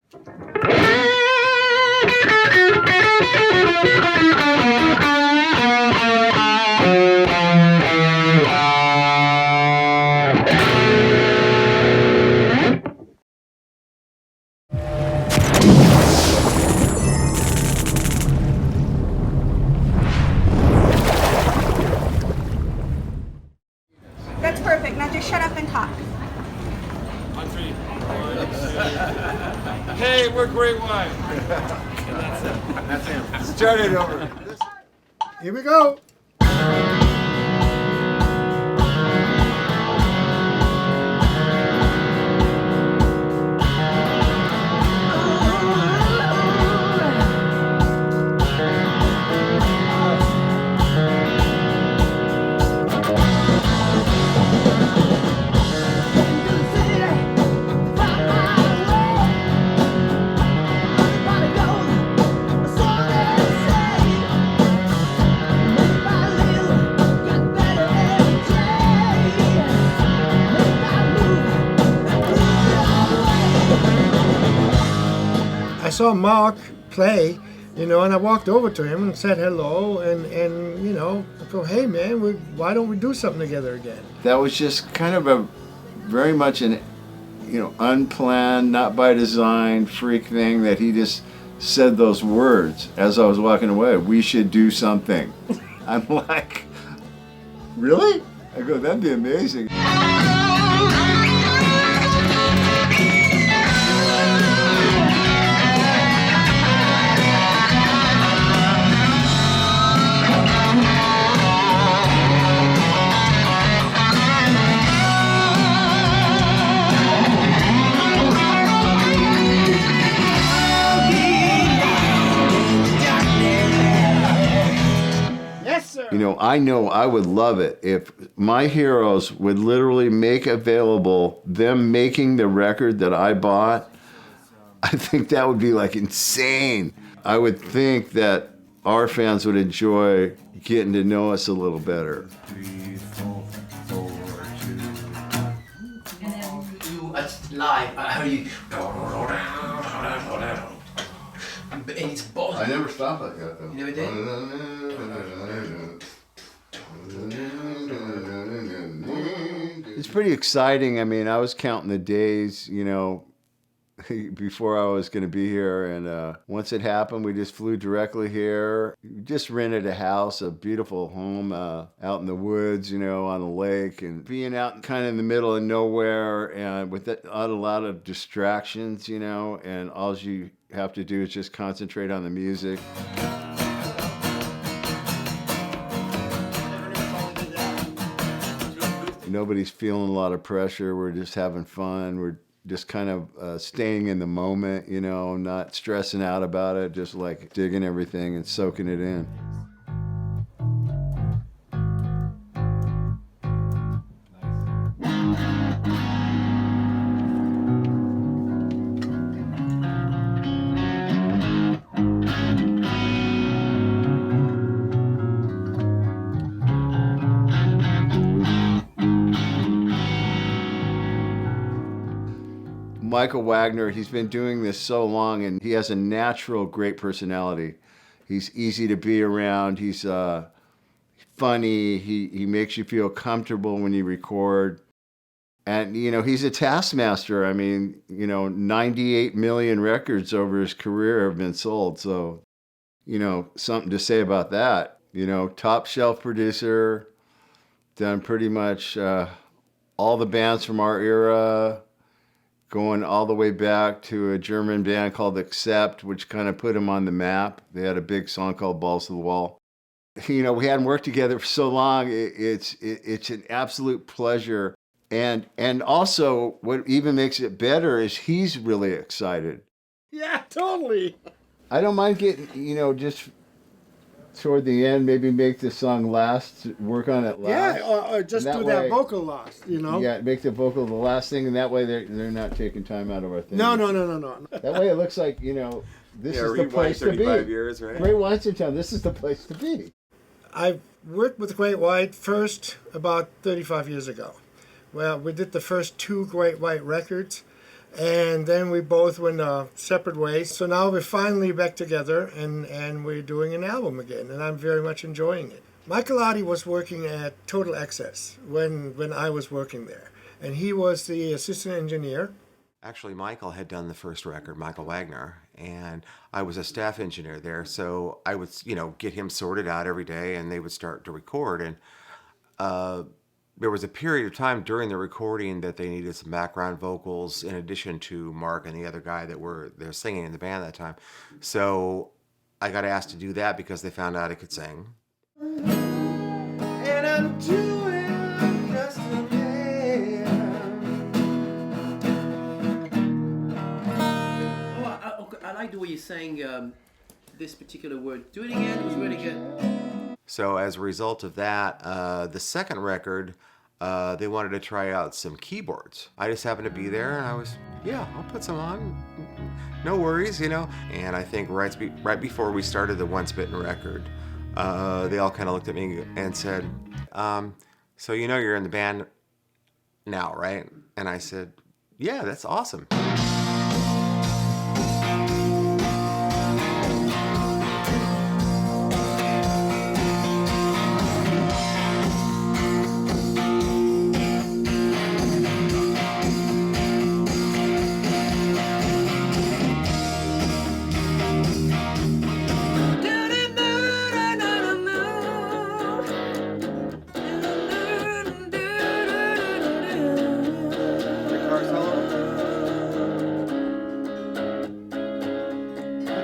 That's perfect. Now just shut up and talk. 1, 3, 4, 6. Hey, we're Great White. That's him. Start it over. Here we go. I saw Mark play, and I walked over to him and said hello, and I go, hey man, why don't we do something together again? That was just kind of a very much an, unplanned, not by design freak thing that he just said those words as I was walking away. We should do something. I'm like, really? I go, that'd be amazing. I know I would love it if my heroes would literally make available them making the record that I bought. I think that would be like insane. I would think that our fans would enjoy getting to know us a little better. 3, 4, 4, 2. It's live. How do you? And it's buzzing. I never stopped like that though. You never did? It's pretty exciting. I mean, I was counting the days, before I was going to be here. And once it happened, we just flew directly here. We just rented a house, a beautiful home out in the woods, on the lake. And being out kind of in the middle of nowhere and with not a lot of distractions, and all you have to do is just concentrate on the music. Nobody's feeling a lot of pressure. We're just having fun. We're just kind of staying in the moment, not stressing out about it, just like digging everything and soaking it in. Michael Wagner, he's been doing this so long, and he has a natural great personality. He's easy to be around. He's funny. He makes you feel comfortable when you record. And, he's a taskmaster. I mean, 98 million records over his career have been sold. So, something to say about that. Top shelf producer, done pretty much all the bands from our era, going all the way back to a German band called Accept, which kind of put him on the map. They had a big song called Balls to the Wall. We hadn't worked together for so long. It's an absolute pleasure. And also, what even makes it better is he's really excited. Yeah, totally. I don't mind getting, just toward the end, maybe make the song last, work on it last. Yeah, or just do that vocal last, Yeah, make the vocal the last thing, and that way they're not taking time out of our thing. No. That way it looks like, this is the place to be. 35 years, right? Great Whites in town, this is the place to be. I worked with Great White first about 35 years ago. Well, we did the first 2 Great White records. And then we both went separate ways. So now we're finally back together, and we're doing an album again, and I'm very much enjoying it. Michael Oddie was working at Total Access when I was working there, and he was the assistant engineer. Actually, Michael had done the first record, Michael Wagner, and I was a staff engineer there, so I would, get him sorted out every day, and they would start to record. And there was a period of time during the recording that they needed some background vocals in addition to Mark and the other guy that were there singing in the band at that time. So I got asked to do that because they found out I could sing. And I'm doing just a I like the way you're saying this particular word. Do it again. It was really good. So as a result of that, the second record, they wanted to try out some keyboards. I just happened to be there, and I was, I'll put some on. No worries, And I think right before we started the Once Bitten record, they all kind of looked at me and said, so you're in the band now, right? And I said, yeah, that's awesome.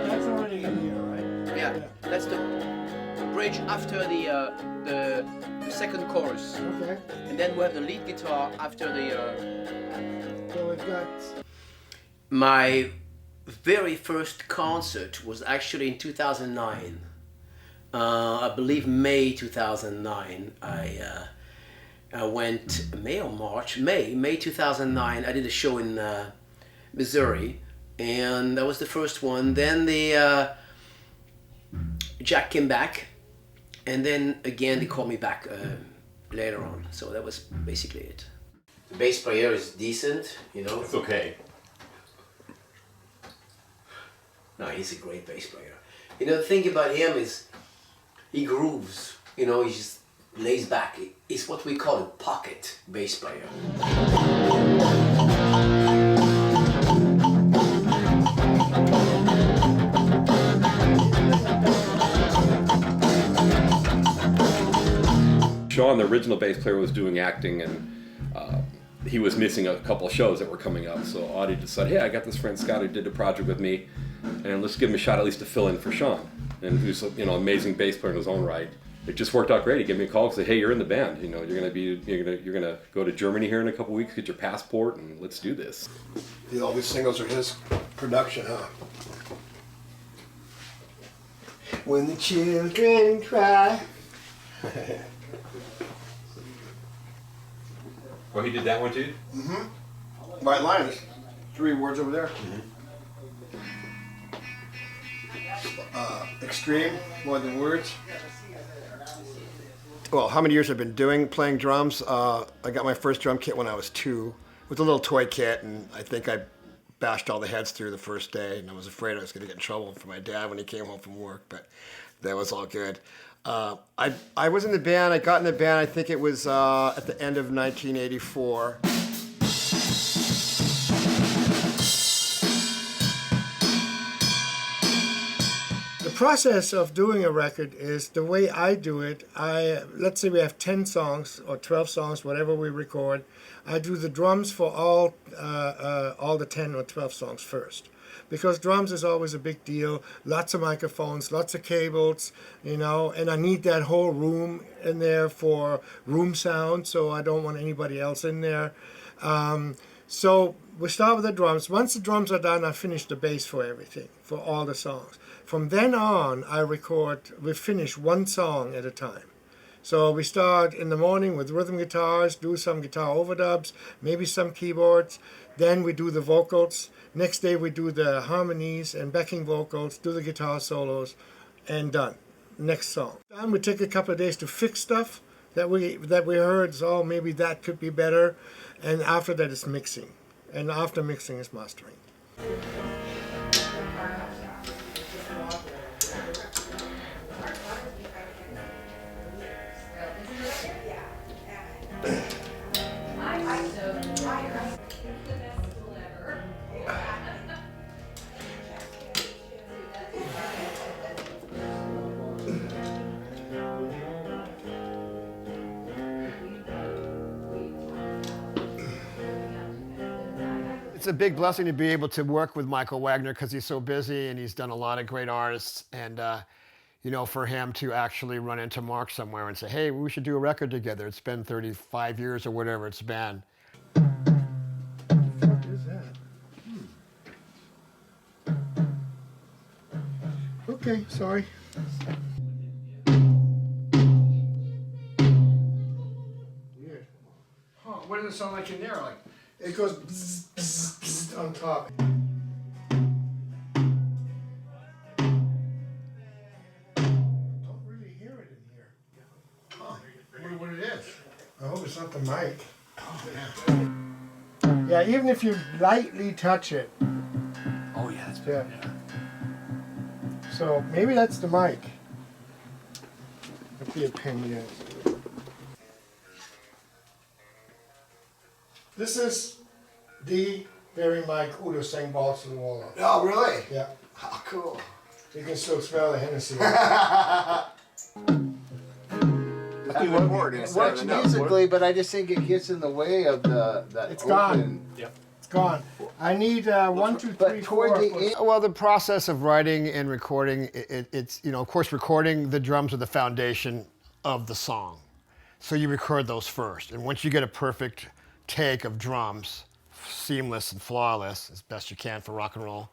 That's already in here, right? Yeah, that's the bridge after the second chorus, Okay. and then we have the lead guitar after the. So we've got. My very first concert was actually in 2009. I believe May 2009. I went May or March, May 2009. I did a show in Missouri, and that was the first one. Then the Jack came back, and then again they called me back later on. So that was basically it. The bass player is decent, It's okay. No, he's a great bass player. The thing about him is he grooves. He just lays back. It's what we call a pocket bass player. Sean, the original bass player, was doing acting, and he was missing a couple of shows that were coming up. So Audie decided, hey, I got this friend Scott who did a project with me, and let's give him a shot at least to fill in for Sean, and who's amazing bass player in his own right. It just worked out great. He gave me a call and said, hey, you're in the band. You're gonna go to Germany here in a couple weeks, get your passport, and let's do this. All these singles are his production, huh? When the children cry. Well, he did that one too? White Lines. 3 words over there. Extreme, more than words. Well, how many years I've been playing drums? I got my first drum kit when I was 2 with a little toy kit, and I think I bashed all the heads through the first day, and I was afraid I was going to get in trouble for my dad when he came home from work, but that was all good. I was in the band. I got in the band, I think it was at the end of 1984. The process of doing a record is the way I do it. Let's say we have 10 songs or 12 songs, whatever we record. I do the drums for all the 10 or 12 songs first, because drums is always a big deal. Lots of microphones, lots of cables, and I need that whole room in there for room sound, so I don't want anybody else in there. So we start with the drums. Once the drums are done, I finish the bass for everything, for all the songs. From then on, we finish one song at a time. So we start in the morning with rhythm guitars, do some guitar overdubs, maybe some keyboards. Then we do the vocals. Next day we do the harmonies and backing vocals, do the guitar solos, and done. Next song. Then we take a couple of days to fix stuff that we heard. So maybe that could be better. And after that it's mixing. and after mixing is mastering. It's a big blessing to be able to work with Michael Wagner because he's so busy and he's done a lot of great artists. And, you know, for him to actually run into Mark somewhere and say, hey, we should do a record together. It's been 35 years or whatever it's been. What is that? Okay, sorry. Weird. Huh, what does it sound like in there? Like, it goes bzz, bzz, bzz on top. Don't really hear it in here. Huh, I wonder what it is. I hope it's not the mic. Oh, yeah. Yeah, even if you lightly touch it. Oh yeah, that's Yeah. So maybe that's the mic. That'd be a pain, yes. This is the very mic Udo sang Balls to the Wall on. Oh, really? Yeah. Oh, cool. You can still smell the Hennessy. It works musically, but I just think it gets in the way of that. It's gone. open- It's gone. I need 1, 2, 3, But 4. toward the end, Well, the process of writing and recording, it's, you know, of course, recording the drums are the foundation of the song. So you record those first. And once you get a perfect take of drums, seamless and flawless, as best you can for rock and roll,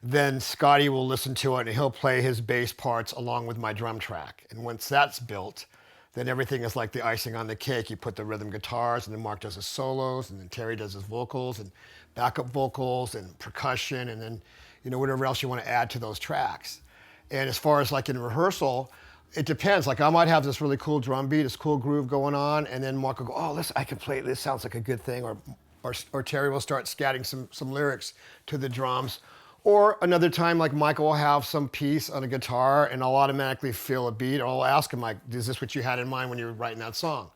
then Scotty will listen to it and he'll play his bass parts along with my drum track. And once that's built, then everything is like the icing on the cake. You put the rhythm guitars, and then Mark does his solos, and then Terry does his vocals, and backup vocals, and percussion, and then, you know, whatever else you want to add to those tracks. And as far as like in rehearsal, it depends. Like I might have this really cool drum beat, this cool groove going on, and then Mark will go, oh, listen, I can play, this sounds like a good thing, or Terry will start scatting some lyrics to the drums. Or another time, like Michael will have some piece on a guitar and I'll automatically feel a beat, or I'll ask him, like, is this what you had in mind when you were writing that song?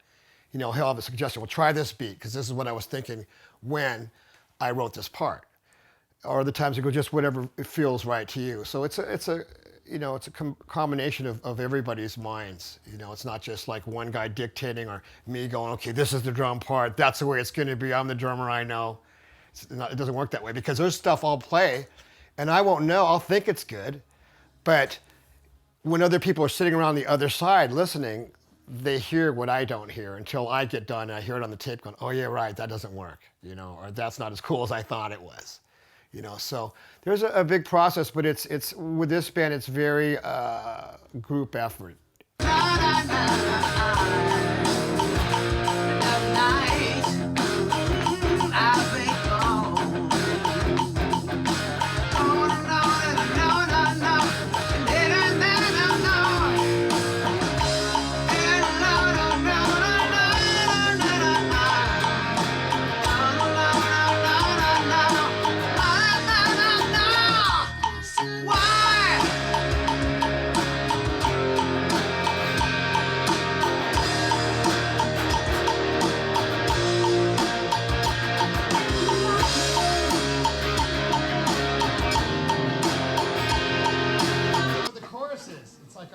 You know, he'll have a suggestion, well, try this beat, because this is what I was thinking when I wrote this part. Or the times I go, just whatever it feels right to you. So it's a you know, it's a combination of everybody's minds. You know, it's not just like one guy dictating or me going, okay, this is the drum part, that's the way it's gonna be, I'm the drummer, I know. It doesn't work that way, because there's stuff I'll play and I won't know, I'll think it's good, but when other people are sitting around the other side listening, they hear what I don't hear until I get done and I hear it on the tape going, oh yeah, right, that doesn't work, you know, or that's not as cool as I thought it was. You know, so there's a big process, but it's with this band, it's very group effort.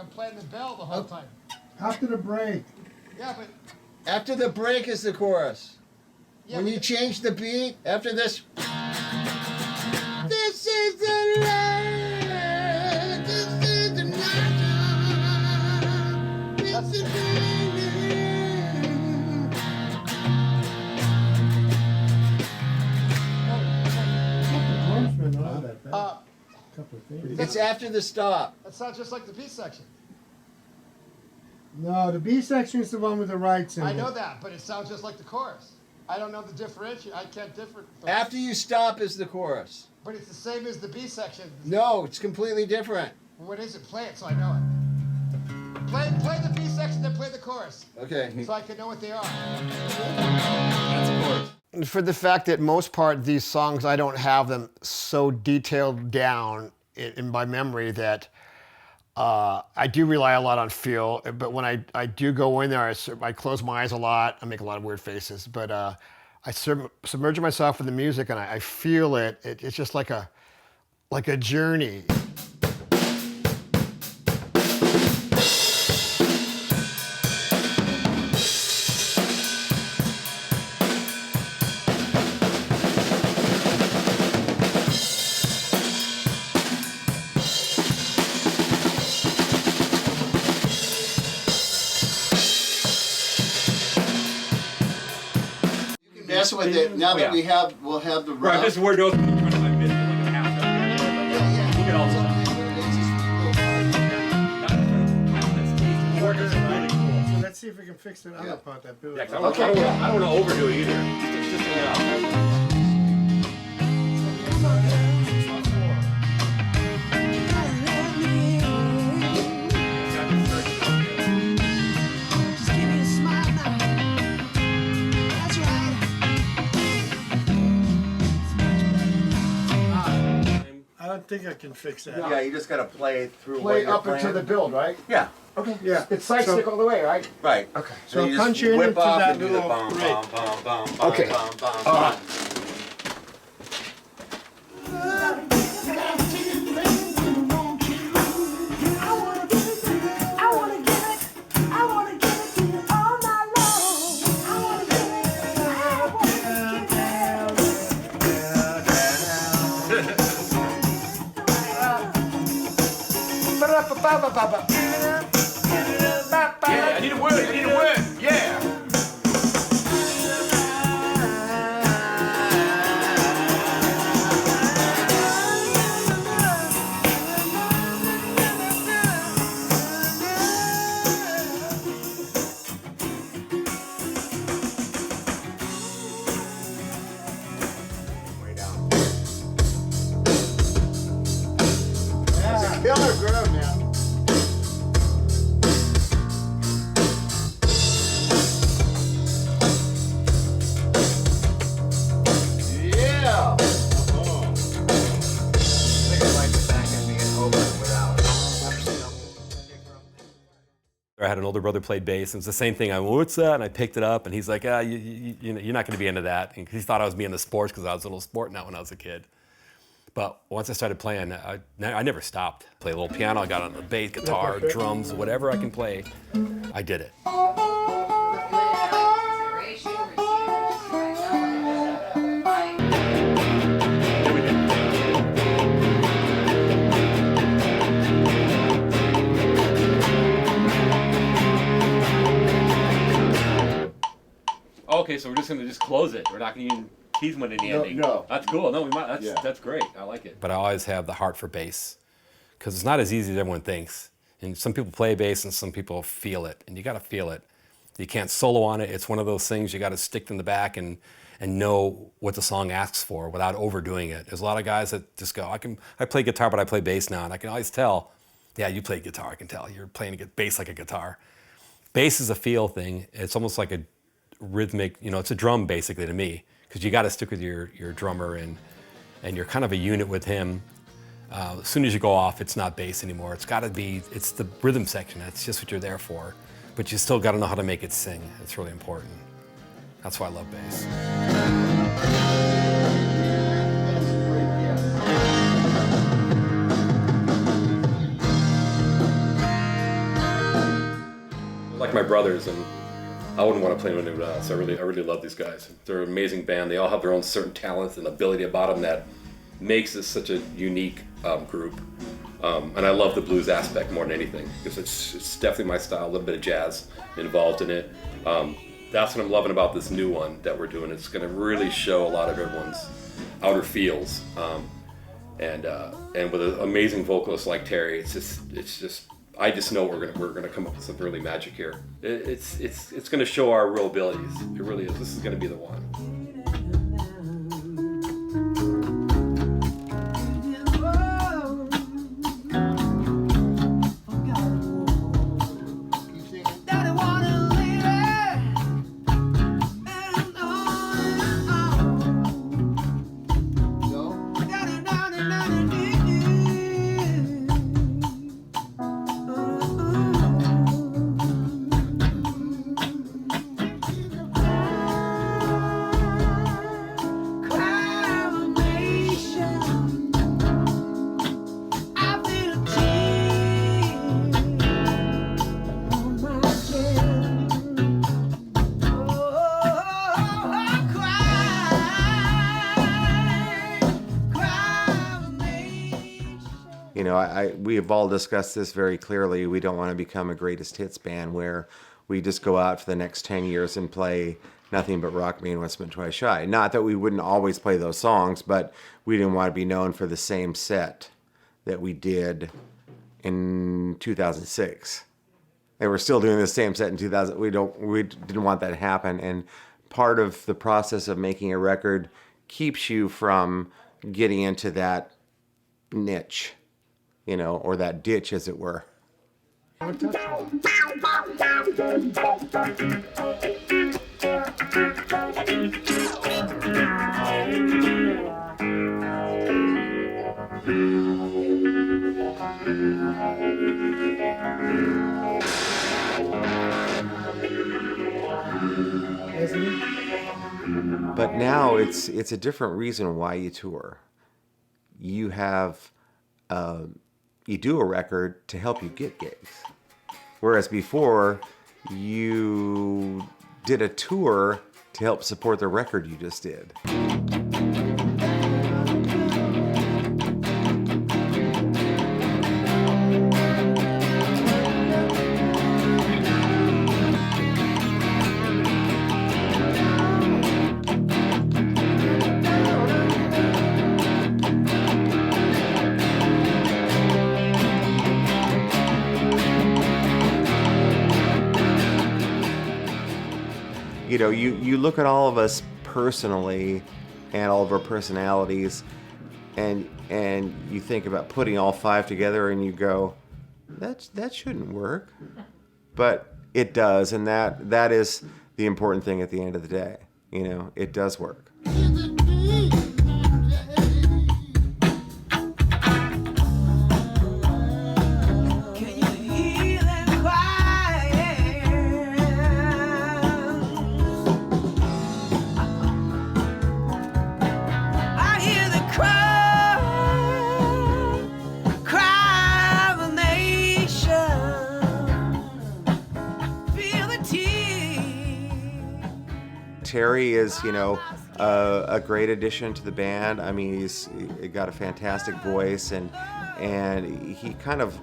I'm playing the bell the whole time. After the break. Yeah, but after the break is the chorus. yeah, When you change the beat, after this. This is the light. This is the night. This is the It's after the stop. that sounds just like the B section. No, the B section is the one with the right symbol. I know that, but it sounds just like the chorus. I don't know the differentiation. I can't differ. After you stop is the chorus. But it's the same as the B section. No, it's completely different. What is it? Play it so I know it. Play the B section, then play the chorus. Okay. So I can know what they are. That's a chorus. For the fact that most part these songs, I don't have them so detailed down in my memory that I do rely a lot on feel. But when I do go in there, I close my eyes a lot. I make a lot of weird faces. But I submerge myself in the music and I feel it. It's just like a journey. Mess with it. Now that we'll have the Right, rough. this is where those. I missed like a half step. Look at all this. So let's see if we can fix that other part, that build. Yeah, 'cause I don't want to overdo it either. Just enough. I don't think I can fix that. Yeah, you just got to play through what Play you're up playing. into the build, right? Yeah. Okay. Yeah. It's side So- stick all the way, right? Right. Okay. So you punch just you whip into off that and do the little bum, break. bum, bum, bum, bum, Okay. bum, bum, All bum. right. Yeah, I need a word. I need a word. Yeah. That's a killer groove, man. Yeah. I had an older brother played bass, and it's the same thing. I went, "What's that?" And I picked it up, and he's like, you know, "You're not going to be into that." And he thought I was being into sports because I was a little sport now when I was a kid. But once I started playing, I never stopped. Play a little piano, I got on the bass, guitar, drums, whatever I can play, I did it. Okay, so we're just gonna close it. We're not gonna even tease one in the ending. No. That's cool. No, we might. That's Yeah. that's great. I like it. But I always have the heart for bass, because it's not as easy as everyone thinks. And some people play bass, and some people feel it, and you got to feel it. You can't solo on it. It's one of those things you got to stick in the back and know what the song asks for without overdoing it. There's a lot of guys that just go, I play guitar, but I play bass now, and I can always tell. Yeah, you play guitar. I can tell you're playing bass like a guitar. Bass is a feel thing. It's almost like a rhythmic, it's a drum basically to me, because you got to stick with your drummer and you're kind of a unit with him. As soon as you go off, it's not bass anymore. It's the rhythm section. That's just what you're there for. But you still got to know how to make it sing. It's really important. That's why I love bass. Like my brothers, and I wouldn't want to play with anyone else. I really love these guys. They're an amazing band. They all have their own certain talents and ability about them that makes this such a unique group. And I love the blues aspect more than anything, because it's definitely my style. A little bit of jazz involved in it. That's what I'm loving about this new one that we're doing. It's going to really show a lot of everyone's outer feels. And with an amazing vocalist like Terry, it's just. I just know we're gonna come up with some really magic here. It's gonna show our real abilities. It really is. This is gonna be the one. You know, we have all discussed this very clearly. We don't want to become a greatest hits band where we just go out for the next 10 years and play nothing but Rock Me and Once Bitten Twice Shy. Not that we wouldn't always play those songs, but we didn't want to be known for the same set that we did in 2006. They were still doing the same set in 2000. We didn't want that to happen. And part of the process of making a record keeps you from getting into that niche, you know, or that ditch, as it were. But now it's a different reason why you tour. You have you do a record to help you get gigs, whereas before you did a tour to help support the record you just did. You know, you look at all of us personally and all of our personalities, and you think about putting all five together and you go, that shouldn't work. But it does, and that is the important thing at the end of the day. You know, it does work. Terry is, you know, a great addition to the band. I mean, he's got a fantastic voice, and he kind of,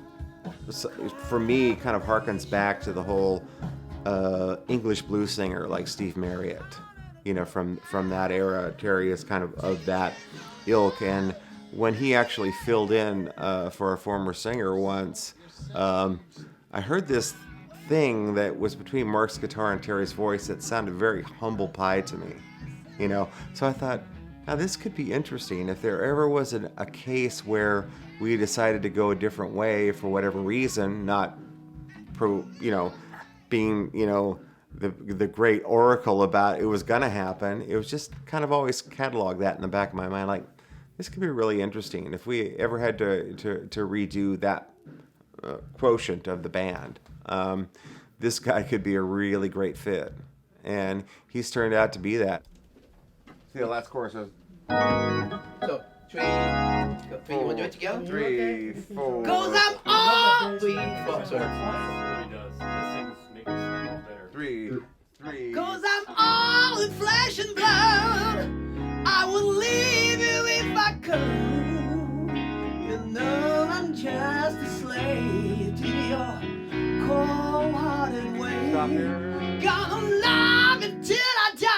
for me, kind of harkens back to the whole English blues singer like Steve Marriott. You know, from that era, Terry is kind of that ilk. And when he actually filled in for a former singer once, I heard this thing that was between Mark's guitar and Terry's voice that sounded very humble pie to me, you know. So I thought, now this could be interesting. If there ever was a case where we decided to go a different way for whatever reason, not being, you know, the great oracle about it was gonna happen, it was just kind of always catalog that in the back of my mind, like, this could be really interesting if we ever had to redo that quotient of the band. This guy could be a really great fit, and he's turned out to be that. See, the last chorus is. So, 3, 4, you want to do it together? 3, 4. 'Cause I'm all 3, 4. Sorry. He does. He sings, make it sound better. 3. 'Cause I'm all in flesh and blood. I would leave you if I could. You know I'm just a slave to your cold-hearted way. Stop here. Gonna love you till I die.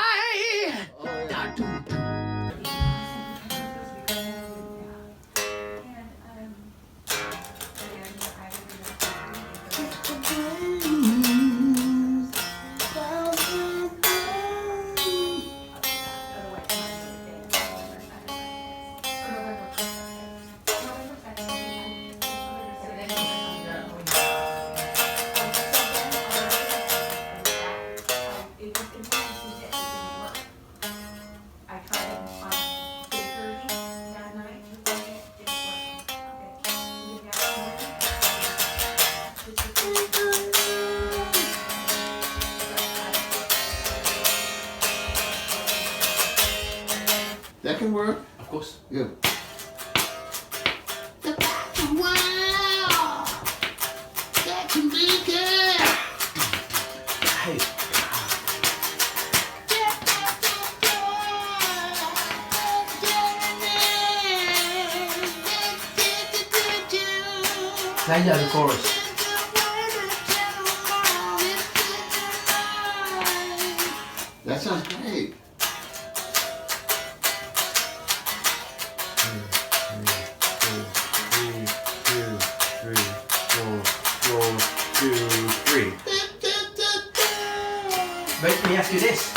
That can work. Of course. Yeah. Hey. Now you have the chorus. That sounds great. But let me ask you this.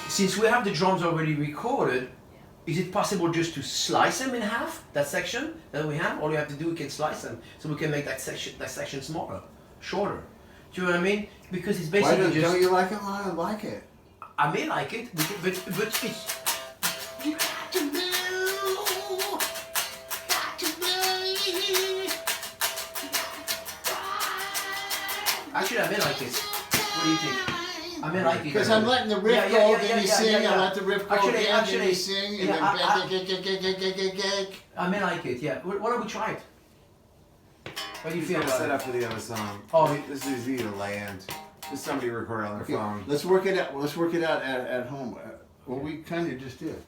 Since we have the drums already recorded, is it possible just to slice them in half, that section that we have? All you have to do, we can slice them, so we can make that section smaller, shorter. Do you know what I mean? Because it's Why basically don't just... you like it? I like it. I may like it, but it's... Actually, I may like it. What do you think? I may like it. Because I'm letting the riff go, then you sing, I let the riff go again, then you sing, and then I may like it, yeah. Why don't we try it? What do you feel about Set it? up for the other song. Oh, This is easy to land. Just somebody record on their phone. Let's work it out. Let's work it out at home. Well, we kind of just did.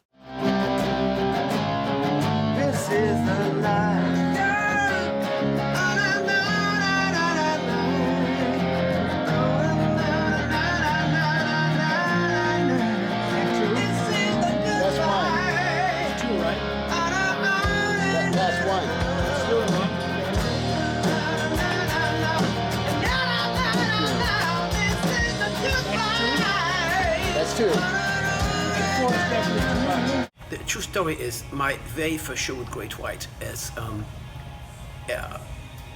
This is the life. That's one. It's two, right? That's one. It's two, right? That's two. the true story is my very first show with Great White is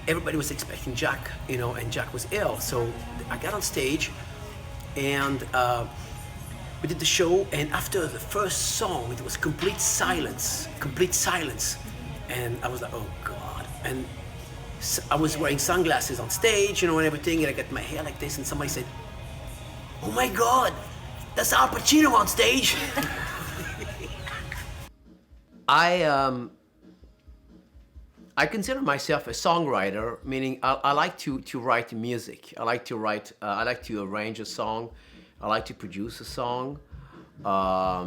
everybody was expecting Jack, and Jack was ill. So I got on stage and we did the show, and after the first song, it was complete silence. And I was like, oh God. And I was wearing sunglasses on stage, and everything, and I got my hair like this, and somebody said, oh my God, that's Al Pacino on stage. I consider myself a songwriter, meaning I like to write music. I like to arrange a song. I like to produce a song. I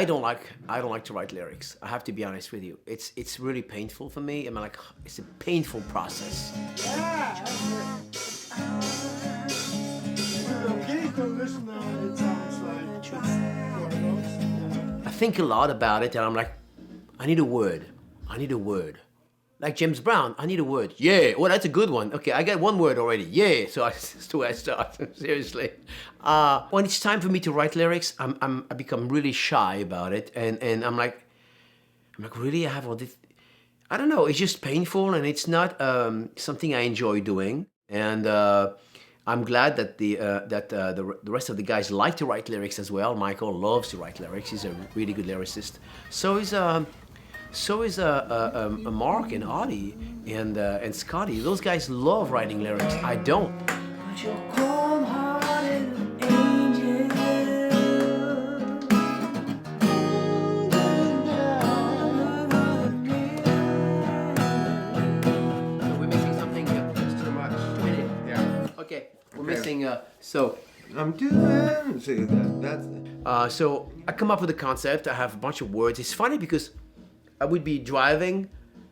don't like to write lyrics. I have to be honest with you. It's really painful for me. I mean, it's a painful process. I think a lot about it, and I'm like, I need a word. Like James Brown, I need a word. Yeah, well, that's a good one. Okay, I got one word already. Yeah, so that's the way I start. Seriously. When it's time for me to write lyrics, I become really shy about it, and I'm like, really, I have all this. I don't know. It's just painful, and it's not something I enjoy doing. And I'm glad that the rest of the guys like to write lyrics as well. Michael loves to write lyrics. He's a really good lyricist. So is Mark and Audie and Scotty. Those guys love writing lyrics. I don't. We're missing something here. It's too much. Yeah. Okay. We're missing. So I'm doing. See, that's. So I come up with a concept. I have a bunch of words. It's funny because I would be driving.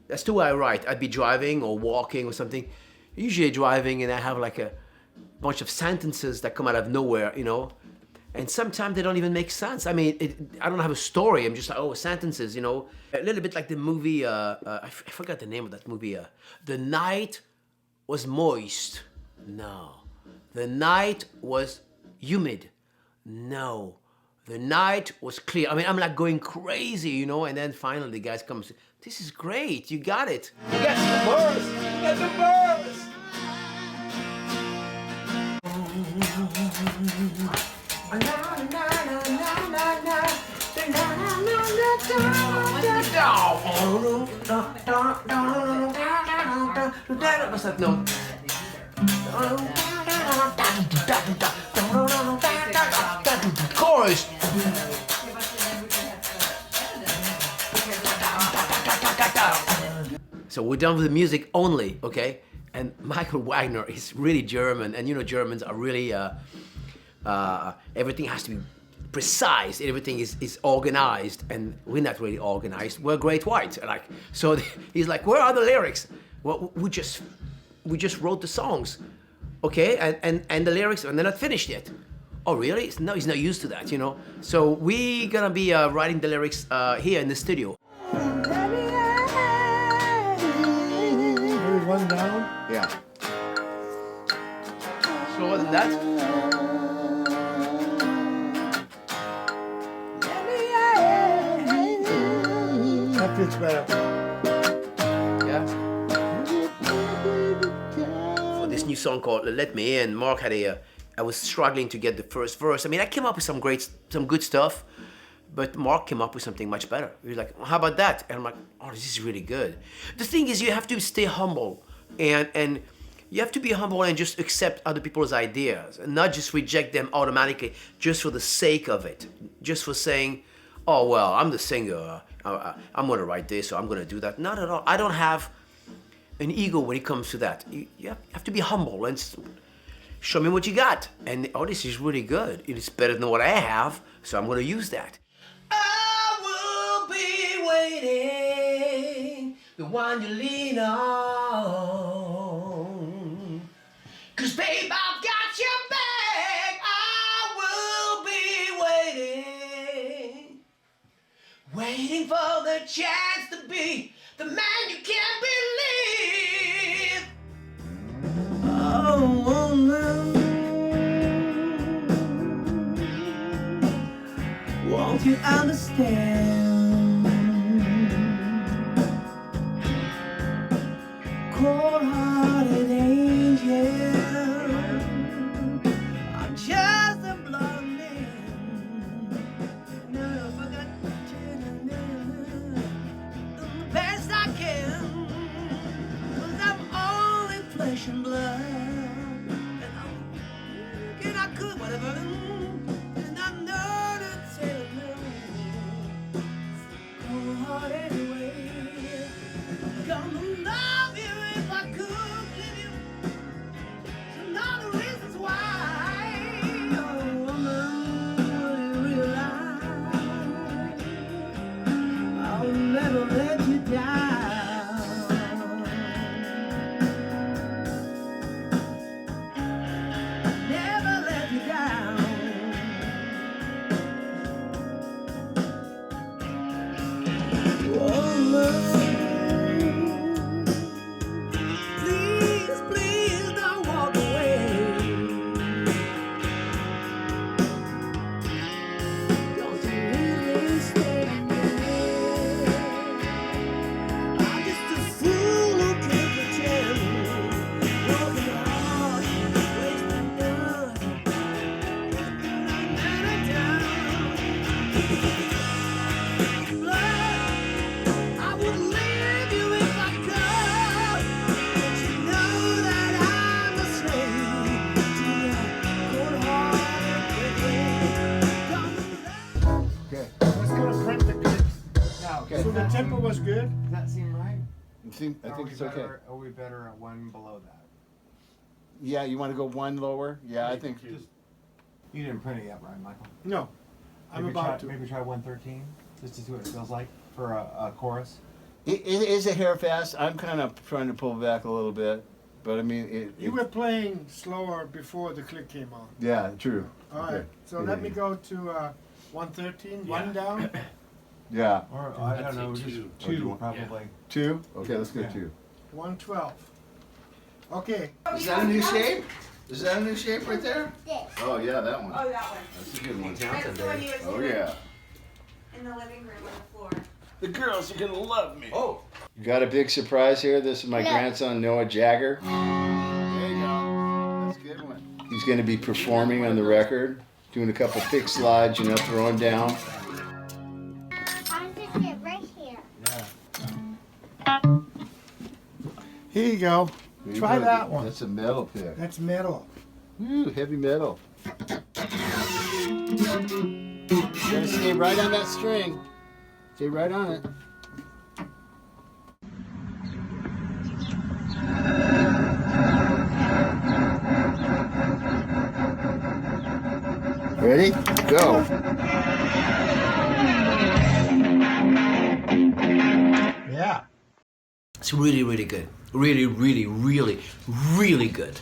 That's the way I write. I'd be driving or walking or something. Usually driving, and I have like a bunch of sentences that come out of nowhere, And sometimes they don't even make sense. I mean, I don't have a story. I'm just like, sentences, A little bit like the movie, I forgot the name of that movie. The night was moist. No. The night was humid. No. The night was clear. I mean, I'm like going crazy, And then finally the guys come and say, this is great. You got it. You got the verse. You got the verse. What's that note? Chorus. So we're done with the music only, okay? And Michael Wagner is really German, and Germans are really everything has to be precise, everything is organized, and we're not really organized. We're Great White. Like, so he's like, where are the lyrics? Well, we just wrote the songs, okay, and the lyrics, and they're not finished yet. Oh, really? No, he's not used to that, you know. So we gonna be writing the lyrics here in the studio. One down. Yeah. Slower than that. That fits better. Yeah. For this new song called "Let Me In," Mark had I was struggling to get the first verse. I mean, I came up with some good stuff, but Mark came up with something much better. He was like, "How about that?" And I'm like, "Oh, this is really good." The thing is, you have to stay humble, and you have to be humble and just accept other people's ideas, and not just reject them automatically, just for the sake of it, just for saying, "Oh well, I'm the singer. I'm gonna write this, or I'm gonna do that." Not at all. I don't have an ego when it comes to that. You have to be humble and show me what you got. And oh, this is really good. It is better than what I have, so I'm gonna use that. I will be waiting, the one you lean on. 'Cause babe, I've got your back. I will be waiting, waiting for the chance to be the man you can't believe. Oh, woman, won't you understand? Cold-hearted angel, I'm just a blonde man. No, I forgot to do the best I can, 'cause I'm only flesh and blood. I could, whatever, and I know to tell you, cold-hearted way, gonna love you if I could give you some other reasons why. Oh, woman, will you realize I'll never let you down. Please don't walk away. Don't you really stay there. I'm just a fool who can't pretend. Broken heart, wasting time. I would leave you if I could, but you know that I'm a slave to your cold-hearted. Okay. Let's go to print the good. Now, Okay. So the tempo was good. does that seem right? I think it's okay. Are we better at one below that? Yeah, you want to go one lower? Yeah, I think. Just, you didn't print it yet, right, Michael? No, I'm Maybe about to. Maybe try 113, just to see what it feels like for a chorus. It is a hair fast. I'm kind of trying to pull back a little bit, but I mean, You were playing slower before the click came on. yeah, true. All right, Okay. so Yeah, let me yeah. go to 113, one down. Yeah, Or I don't know, just Oh, you two want- probably. 2. Okay, let's go Yeah. 2. 112. Okay. Is that a new shape? Is that a new shape right there? This. Oh yeah, that one. Oh, that one. That's a good one. That's the one you was Oh doing yeah. in the living room on the floor. The girls are gonna love me. Oh. You got a big surprise here. This is my grandson Noah Jagger. There you go. That's a good one. He's gonna be performing on the record, doing a couple pick slides, throwing down. I'm just it right here. Here you go. Try that one. That's a metal pick. That's metal. Woo, heavy metal. You're gonna stay right on that string. Stay right on it. Ready? Go. It's really, really good. Really, really, really, really good.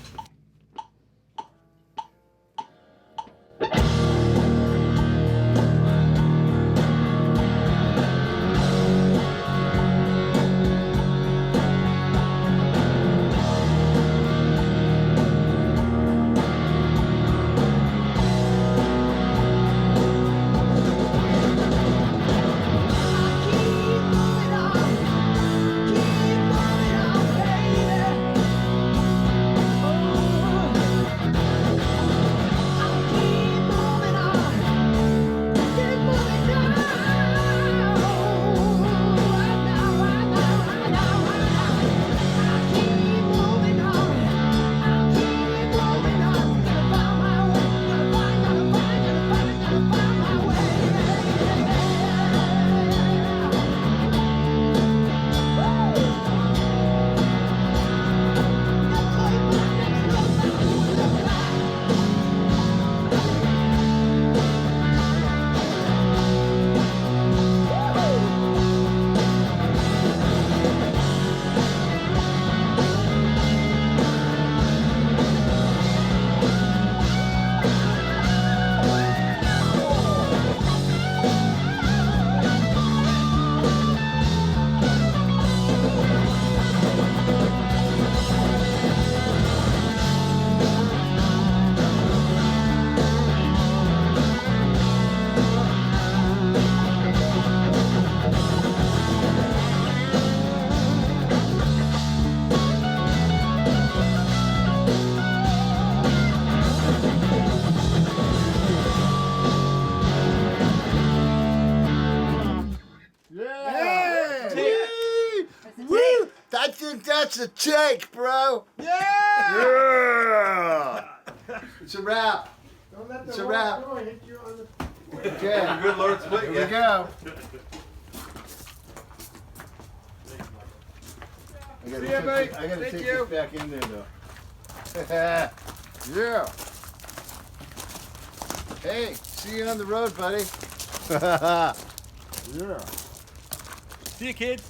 Woo! I think that's a take, bro. Yeah! It's a wrap. Don't let the It's a wrong wrap. door hit you on the... Okay. Good Lord split. Here we go. I gotta See ya, buddy. I gotta Thank take you. this back in there, though. Yeah. Hey, see you on the road, buddy. Yeah. See you, kid.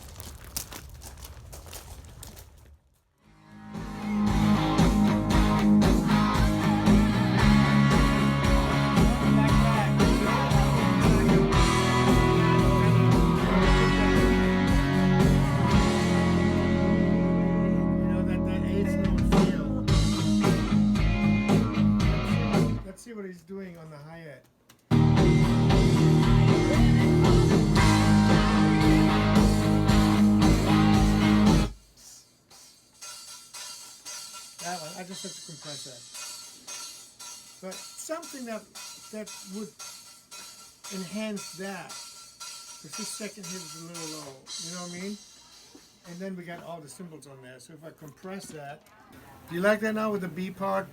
You know, that eighth note feel. Let's see what he's doing on the hi-hat. That one, I just have to compress that. But something that would enhance that, because this second hit is a little low, you know what I mean? And then we got all the cymbals on there, so if I compress that, do you like that now with the B part?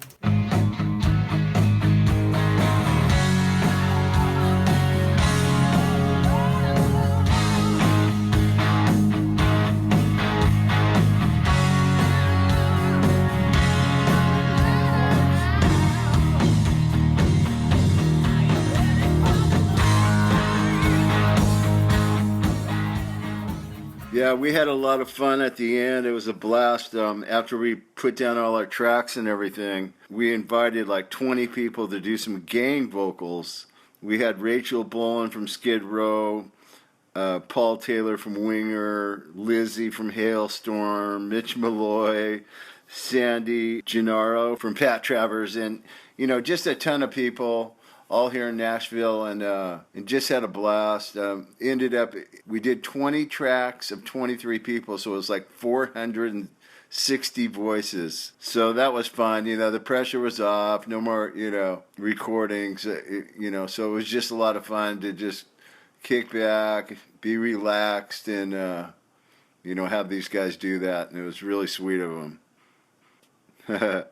Yeah, we had a lot of fun at the end. It was a blast. After we put down all our tracks and everything, we invited like 20 people to do some gang vocals. We had Rachel Bolan from Skid Row, Paul Taylor from Winger, Lizzie from Hailstorm, Mitch Malloy, Sandy Gennaro from Pat Travers, and just a ton of people all here in Nashville, and just had a blast. Ended up, we did 20 tracks of 23 people, so it was like 460 voices. So that was fun. The pressure was off. No more, recordings. So it was just a lot of fun to just kick back, be relaxed, and have these guys do that. And it was really sweet of them.